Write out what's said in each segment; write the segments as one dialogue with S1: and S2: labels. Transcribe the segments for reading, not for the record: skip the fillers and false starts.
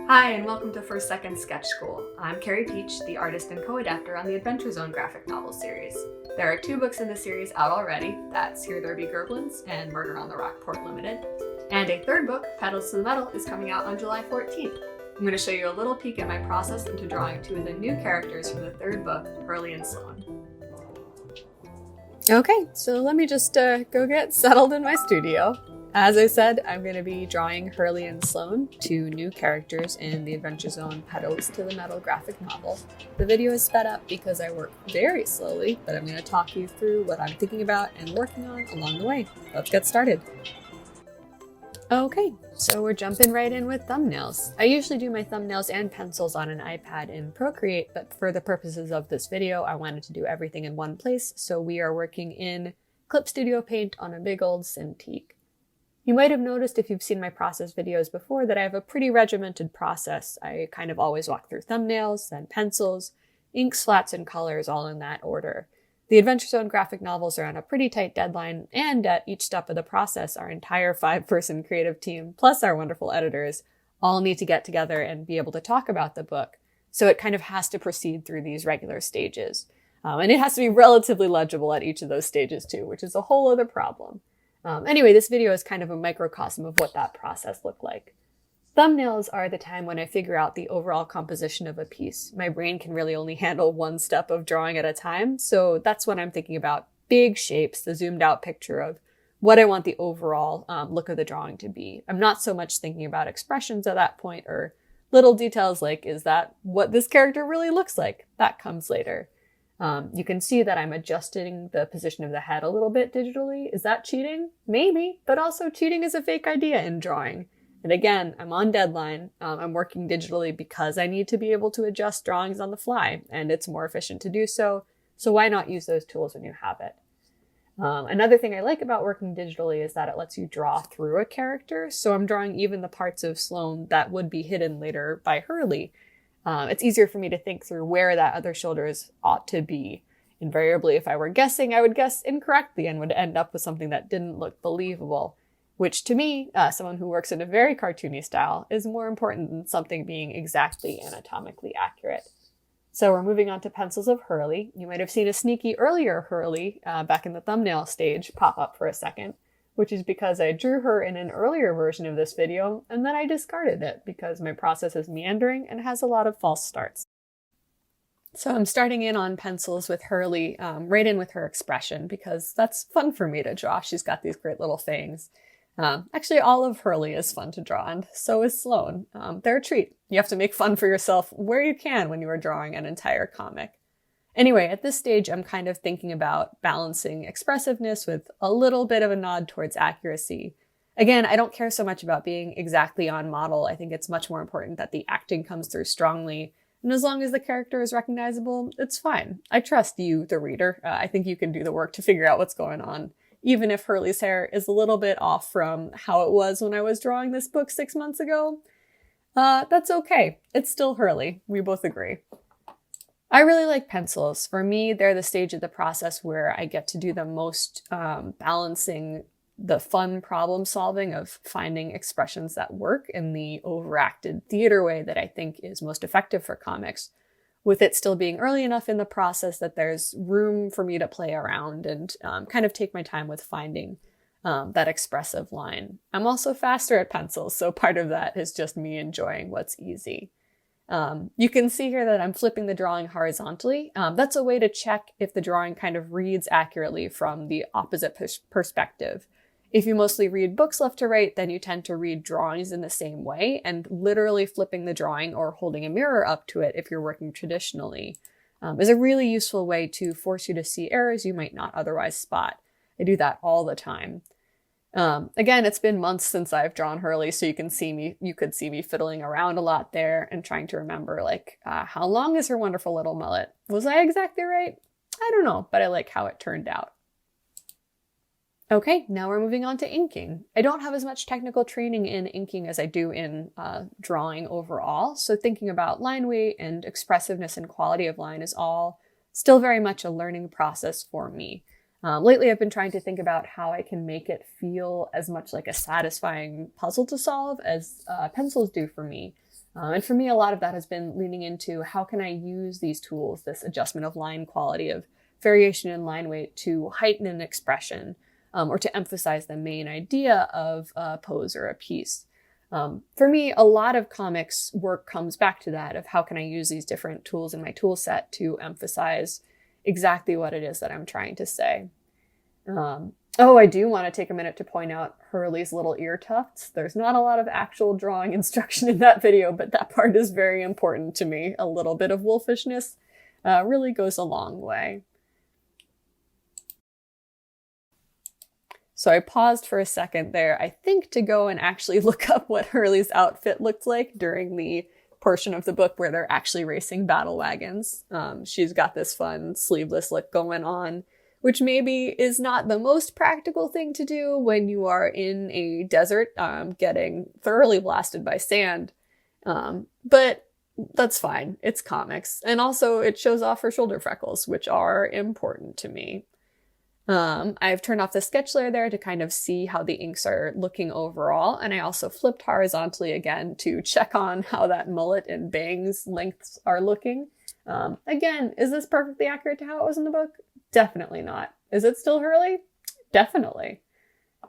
S1: Hi, and welcome to First Second Sketch School. I'm Carey Pietsch, the artist and co-adapter on the Adventure Zone graphic novel series. There are 2 books in the series out already, that's Here There Be Gerblins and Murder on the Rockport Limited. And a 3rd book, Petals to the Metal, is coming out on July 14th. I'm going to show you a little peek at my process into drawing 2 of the new characters from the 3rd book, Hurley and Sloane. Okay, so let me just go get settled in my studio. As I said, I'm going to be drawing Hurley and Sloane, 2 new characters in the Adventure Zone Petals to the Metal graphic novel. The video is sped up because I work very slowly, but I'm going to talk you through what I'm thinking about and working on along the way. Let's get started. Okay, so we're jumping right in with thumbnails. I usually do my thumbnails and pencils on an iPad in Procreate, but for the purposes of this video, I wanted to do everything in one place, so we are working in Clip Studio Paint on a big old Cintiq. You might have noticed if you've seen my process videos before that I have a pretty regimented process. I kind of always walk through thumbnails, then pencils, inks, flats, and colors, all in that order. The Adventure Zone graphic novels are on a pretty tight deadline, and at each step of the process, our entire 5-person creative team, plus our wonderful editors, all need to get together and be able to talk about the book. So it kind of has to proceed through these regular stages. And it has to be relatively legible at each of those stages too, which is a whole other problem. Anyway, this video is kind of a microcosm of what that process looked like. Thumbnails are the time when I figure out the overall composition of a piece. My brain can really only handle one step of drawing at a time, so that's when I'm thinking about big shapes, the zoomed out picture of what I want the overall look of the drawing to be. I'm not so much thinking about expressions at that point or little details like, is that what this character really looks like? That comes later. You can see that I'm adjusting the position of the head a little bit digitally. Is that cheating? Maybe, but also cheating is a fake idea in drawing. And again, I'm on deadline. I'm working digitally because I need to be able to adjust drawings on the fly, and it's more efficient to do so. So why not use those tools when you have it? Another thing I like about working digitally is that it lets you draw through a character. So I'm drawing even the parts of Sloane that would be hidden later by Hurley. It's easier for me to think through where that other shoulders ought to be. Invariably, if I were guessing, I would guess incorrectly and would end up with something that didn't look believable, which to me, someone who works in a very cartoony style, is more important than something being exactly anatomically accurate. So we're moving on to pencils of Hurley. You might have seen a sneaky earlier Hurley back in the thumbnail stage pop up for a second, which is because I drew her in an earlier version of this video, and then I discarded it because my process is meandering and has a lot of false starts. So I'm starting in on pencils with Hurley, right in with her expression, because that's fun for me to draw. She's got these great little fangs. Actually, all of Hurley is fun to draw, and so is Sloane. They're a treat. You have to make fun for yourself where you can when you are drawing an entire comic. Anyway, at this stage, I'm kind of thinking about balancing expressiveness with a little bit of a nod towards accuracy. Again, I don't care so much about being exactly on model. I think it's much more important that the acting comes through strongly. And as long as the character is recognizable, it's fine. I trust you, the reader. I think you can do the work to figure out what's going on. Even if Hurley's hair is a little bit off from how it was when I was drawing this book 6 months ago, that's okay. It's still Hurley. We both agree. I really like pencils. For me, they're the stage of the process where I get to do the most balancing the fun problem solving of finding expressions that work in the overacted theater way that I think is most effective for comics, with it still being early enough in the process that there's room for me to play around and kind of take my time with finding that expressive line. I'm also faster at pencils, so part of that is just me enjoying what's easy. You can see here that I'm flipping the drawing horizontally. That's a way to check if the drawing kind of reads accurately from the opposite perspective. If you mostly read books left to right, then you tend to read drawings in the same way, and literally flipping the drawing or holding a mirror up to it if you're working traditionally is a really useful way to force you to see errors you might not otherwise spot. I do that all the time. Again, it's been months since I've drawn Hurley, so you could see me fiddling around a lot there and trying to remember, like, how long is her wonderful little mullet? Was I exactly right? I don't know, but I like how it turned out. Okay, now we're moving on to inking. I don't have as much technical training in inking as I do in drawing overall, so thinking about line weight and expressiveness and quality of line is all still very much a learning process for me. Lately, I've been trying to think about how I can make it feel as much like a satisfying puzzle to solve as pencils do for me. And for me, a lot of that has been leaning into how can I use these tools, this adjustment of line quality, of variation in line weight, to heighten an expression, or to emphasize the main idea of a pose or a piece. For me, a lot of comics work comes back to that, of how can I use these different tools in my tool set to emphasize exactly what it is that I'm trying to say. I do want to take a minute to point out Hurley's little ear tufts. There's not a lot of actual drawing instruction in that video, but that part is very important to me. A little bit of wolfishness really goes a long way. So I paused for a second there, I think to go and actually look up what Hurley's outfit looked like during the portion of the book where they're actually racing battle wagons. She's got this fun sleeveless look going on, which maybe is not the most practical thing to do when you are in a desert getting thoroughly blasted by sand. But that's fine. It's comics. And also it shows off her shoulder freckles, which are important to me. I've turned off the sketch layer there to kind of see how the inks are looking overall. And I also flipped horizontally again to check on how that mullet and bangs lengths are looking. Again, is this perfectly accurate to how it was in the book? Definitely not. Is it still Hurley? Definitely.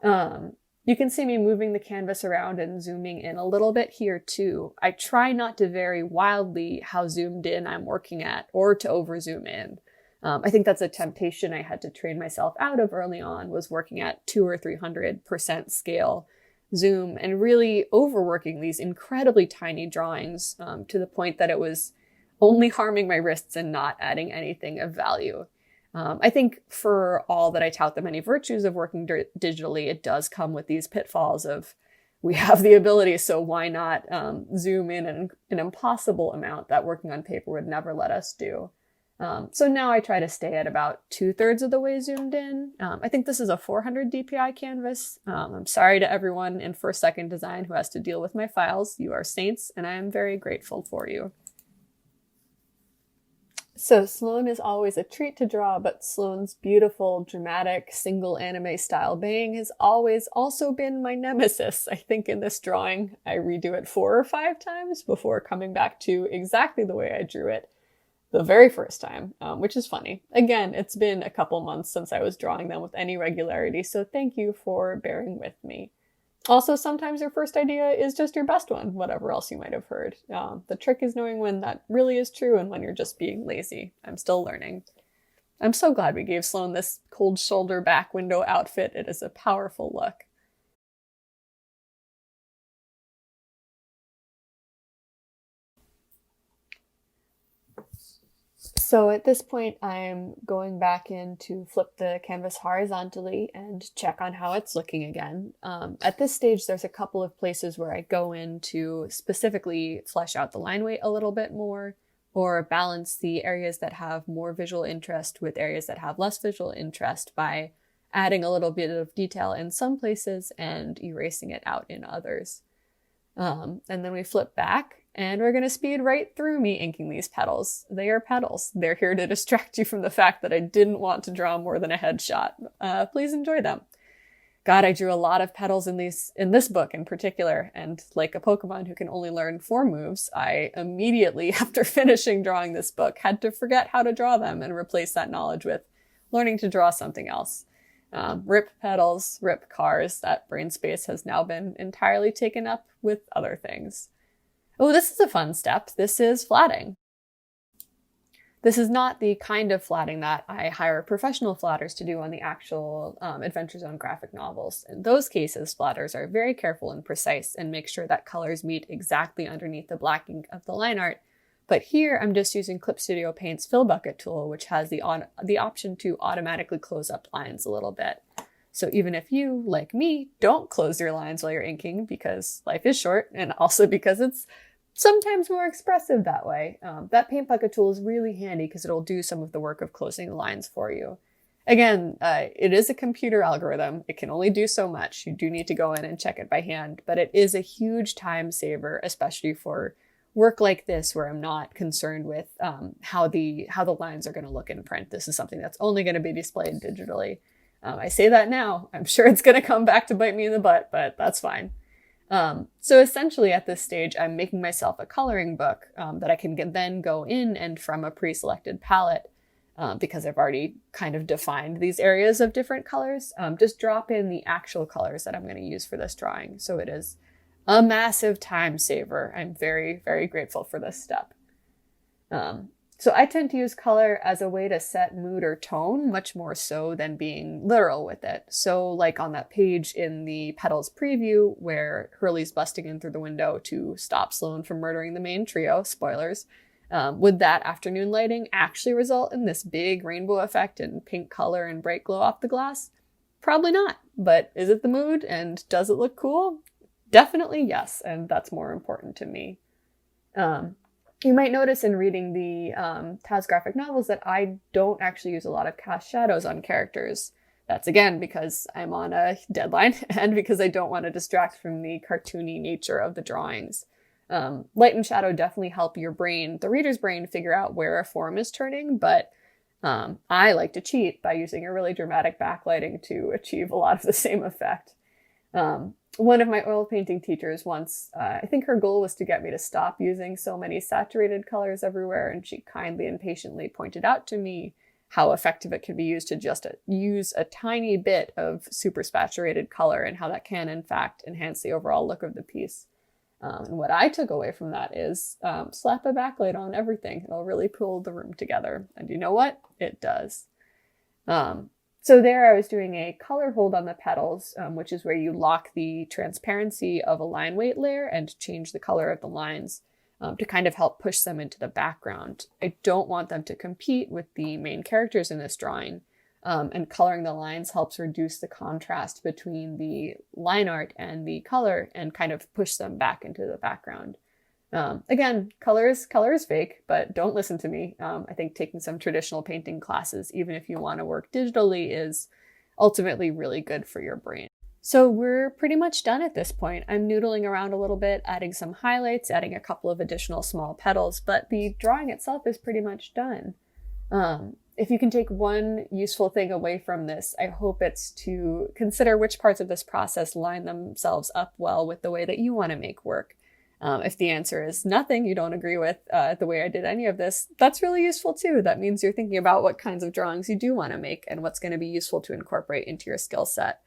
S1: You can see me moving the canvas around and zooming in a little bit here too. I try not to vary wildly how zoomed in I'm working at, or to over zoom in. I think that's a temptation I had to train myself out of early on, was working at 200 or 300% scale zoom and really overworking these incredibly tiny drawings to the point that it was only harming my wrists and not adding anything of value. I think for all that I tout the many virtues of working digitally, it does come with these pitfalls of, we have the ability, so why not zoom in an impossible amount that working on paper would never let us do. So now I try to stay at about 2/3 of the way zoomed in. I think this is a 400 DPI canvas. I'm sorry to everyone in first second design who has to deal with my files. You are saints, and I am very grateful for you. So Sloane is always a treat to draw, but Sloane's beautiful, dramatic, single anime style bang has always also been my nemesis. I think in this drawing, I redo it 4 or 5 times before coming back to exactly the way I drew it the very first time, which is funny. Again, it's been a couple months since I was drawing them with any regularity, so thank you for bearing with me. Also, sometimes your first idea is just your best one, whatever else you might have heard. The trick is knowing when that really is true and when you're just being lazy. I'm still learning. I'm so glad we gave Sloane this cold shoulder back window outfit. It is a powerful look. So at this point, I'm going back in to flip the canvas horizontally and check on how it's looking again. At this stage, there's a couple of places where I go in to specifically flesh out the line weight a little bit more, or balance the areas that have more visual interest with areas that have less visual interest by adding a little bit of detail in some places and erasing it out in others. And then we flip back, and we're going to speed right through me inking these petals. They are petals. They're here to distract you from the fact that I didn't want to draw more than a headshot. Please enjoy them. God, I drew a lot of petals in this book in particular, and like a Pokemon who can only learn 4 moves, I immediately, after finishing drawing this book, had to forget how to draw them and replace that knowledge with learning to draw something else. Rip petals, rip cars. That brain space has now been entirely taken up with other things. Oh, this is a fun step. This is flatting. This is not the kind of flatting that I hire professional flatters to do on the actual Adventure Zone graphic novels. In those cases, flatters are very careful and precise and make sure that colors meet exactly underneath the black ink of the line art. But here I'm just using Clip Studio Paint's Fill Bucket tool, which has the option to automatically close up lines a little bit. So even if you, like me, don't close your lines while you're inking because life is short, and also because it's sometimes more expressive that way, that Paint Bucket tool is really handy because it'll do some of the work of closing the lines for you. Again, it is a computer algorithm. It can only do so much. You do need to go in and check it by hand, but it is a huge time saver, especially for work like this where I'm not concerned with how the lines are going to look in print. This is something that's only going to be displayed digitally. I say that now. I'm sure it's going to come back to bite me in the butt, but that's fine. So essentially at this stage, I'm making myself a coloring book that I can then go in and from a pre-selected palette, because I've already kind of defined these areas of different colors, just drop in the actual colors that I'm going to use for this drawing. So it is a massive time saver. I'm very, very grateful for this step. So I tend to use color as a way to set mood or tone, much more so than being literal with it. So like on that page in the Petals preview where Hurley's busting in through the window to stop Sloane from murdering the main trio, spoilers, would that afternoon lighting actually result in this big rainbow effect and pink color and bright glow off the glass? Probably not, but is it the mood and does it look cool? Definitely yes, and that's more important to me. You might notice in reading the Taz graphic novels that I don't actually use a lot of cast shadows on characters. That's again because I'm on a deadline and because I don't want to distract from the cartoony nature of the drawings. Light and shadow definitely help your brain, the reader's brain, figure out where a form is turning, but I like to cheat by using a really dramatic backlighting to achieve a lot of the same effect. One of my oil painting teachers once, I think her goal was to get me to stop using so many saturated colors everywhere, and she kindly and patiently pointed out to me how effective it could be used to just use a tiny bit of super saturated color and how that can, in fact, enhance the overall look of the piece. And what I took away from that is slap a backlight on everything. It'll really pull the room together. And you know what? It does. So there I was doing a color hold on the petals, which is where you lock the transparency of a line weight layer and change the color of the lines to kind of help push them into the background. I don't want them to compete with the main characters in this drawing, and coloring the lines helps reduce the contrast between the line art and the color and kind of push them back into the background. Again, color is fake, but don't listen to me. I think taking some traditional painting classes, even if you want to work digitally, is ultimately really good for your brain. So we're pretty much done at this point. I'm noodling around a little bit, adding some highlights, adding a couple of additional small petals, but the drawing itself is pretty much done. If you can take one useful thing away from this, I hope it's to consider which parts of this process line themselves up well with the way that you want to make work. If the answer is nothing, you don't agree with the way I did any of this, that's really useful too. That means you're thinking about what kinds of drawings you do want to make and what's going to be useful to incorporate into your skill set.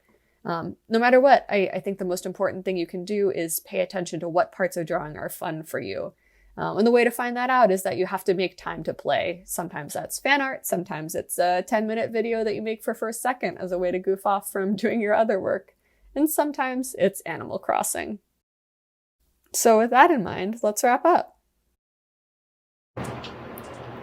S1: No matter what, I think the most important thing you can do is pay attention to what parts of drawing are fun for you. And the way to find that out is that you have to make time to play. Sometimes that's fan art, sometimes it's a 10-minute video that you make for first second as a way to goof off from doing your other work, and sometimes it's Animal Crossing. So with that in mind, let's wrap up.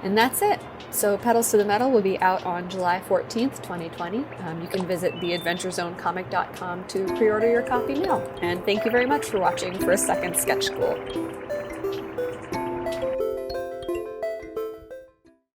S1: And that's it. So Petals to the Metal will be out on July 14th, 2020. You can visit theadventurezonecomic.com to pre-order your copy now. And thank you very much for watching for a second sketch school.